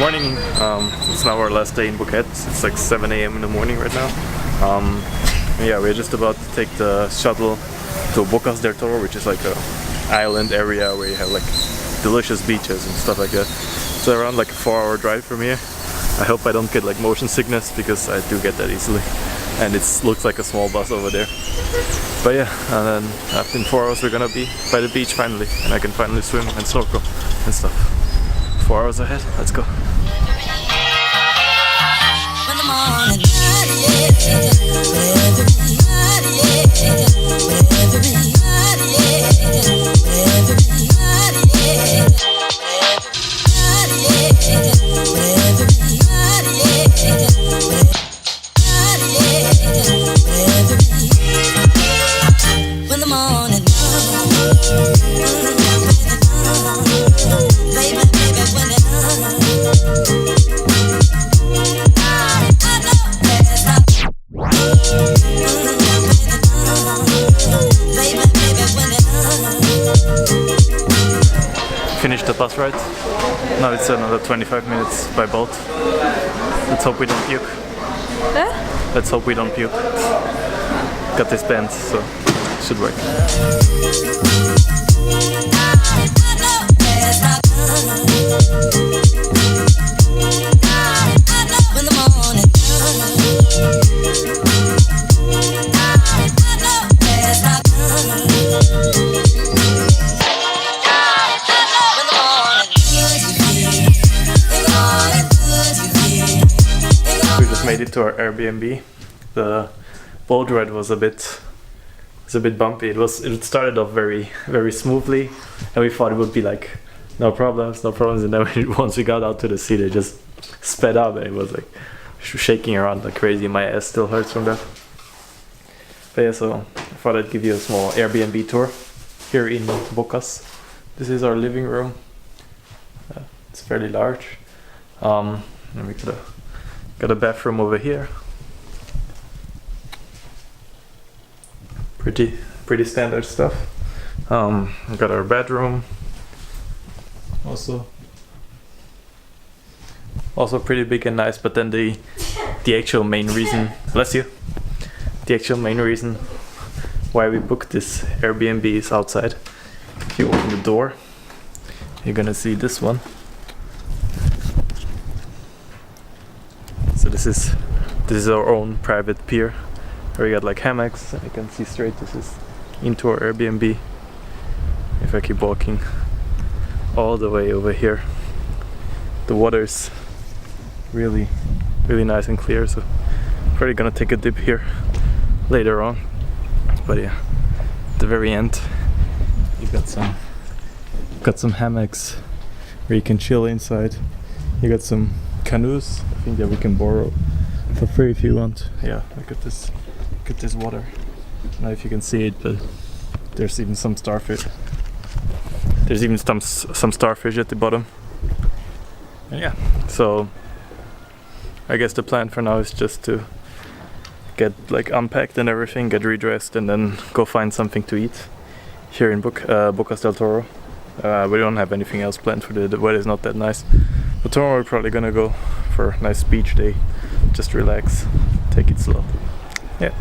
morning. It's now our last day in Phuket. It's like 7 a.m. in the morning right now. Yeah, we're just about to take the shuttle to Bocas del Toro, which is like a island area where you have like delicious beaches and stuff like that. It's around like a 4-hour drive from here. I hope I don't get like motion sickness because I do get that easily. And it looks like a small bus over there. But yeah, and then after 4 hours we're gonna be by the beach finally, and I can finally swim and snorkel and stuff. 4 hours ahead, let's go. Finished the bus ride. Now it's another 25 minutes by boat. Let's hope we don't puke. Let's hope we don't puke. Got this band, so it should work. Made it to our Airbnb. The boat ride was a bit bumpy. It started off very smoothly, and we thought it would be like no problems, and then once we got out to the sea, they just sped up, and it was like shaking around like crazy. My ass still hurts from that. But yeah, so I thought I'd give you a small Airbnb tour here in Bocas. This is our living room. It's fairly large, and we got a bathroom over here. Pretty standard stuff. We got our bedroom. Also pretty big and nice. But then the actual main reason, bless you. The actual main reason why we booked this Airbnb is outside. If you open the door, you're gonna see this one. So this is our own private pier where we got like hammocks, and you can see straight this is into our Airbnb. If I keep walking all the way over here, the water's really nice and clear, so probably gonna take a dip here later on. But yeah, at the very end you got some hammocks where you can chill inside. You got some canoes, I think, that we can borrow for free if you want. Yeah, look at this water. I don't know if you can see it, but there's even some starfish. There's even some starfish at the bottom. And yeah, so I guess the plan for now is just to get like unpacked and everything, get redressed, and then go find something to eat here in Bocas del Toro. We don't have anything else planned for the weather's not that nice. But tomorrow we're probably gonna go for a nice beach day. Just relax, take it slow. Yeah.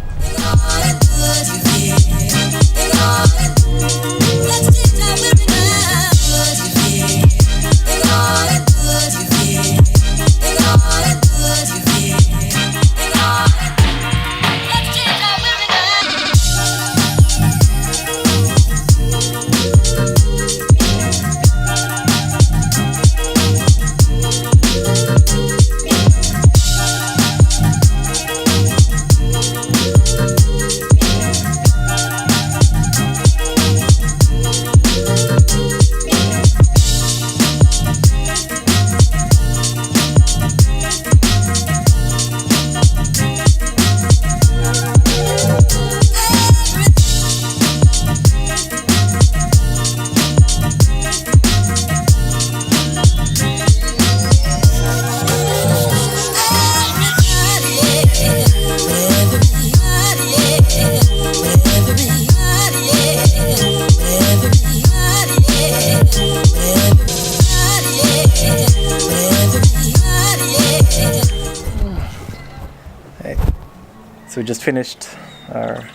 just finished our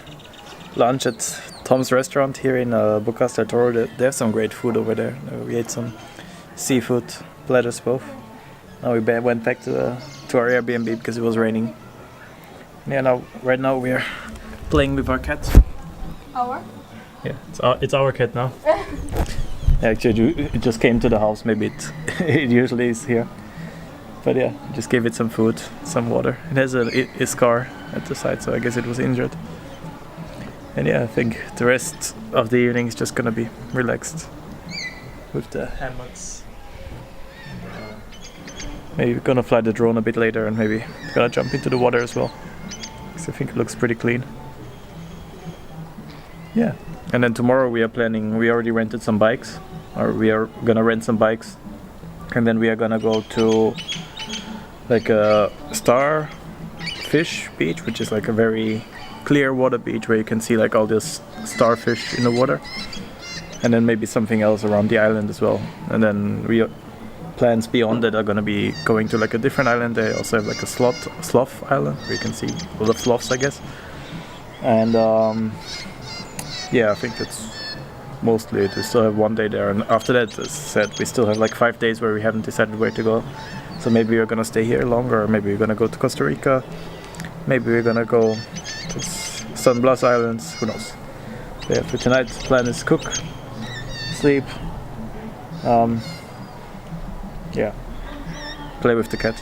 lunch at Tom's restaurant here in Bocas del Toro. They have some great food over there. We ate some seafood platters both. Now we went back to our Airbnb because it was raining. Yeah, right now we are playing with our cat. Our? Yeah, it's our cat now. Actually, it just came to the house. Maybe it usually is here. But yeah, just gave it some food, some water. It has a scar at the side, so I guess it was injured. And yeah, I think the rest of the evening is just gonna be relaxed with the hammocks. Maybe we're gonna fly the drone a bit later and maybe gonna jump into the water as well. Because I think it looks pretty clean. Yeah. And then tomorrow we already rented some bikes. Or we are gonna rent some bikes. And then we are gonna go to like a starfish beach, which is like a very clear water beach where you can see like all this starfish in the water. And then maybe something else around the island as well. And then plans beyond that are gonna be going to like a different island. They also have like a sloth island where you can see a lot of sloths, I guess. And yeah, I think that's mostly it. We still have one day there, and after that, as I said, we still have like 5 days where we haven't decided where to go. So maybe we're gonna stay here longer, or maybe we're gonna go to Costa Rica. Maybe we're gonna go to San Blas Islands. Who knows? But yeah, for tonight, the plan is cook, sleep. Yeah, play with the cat.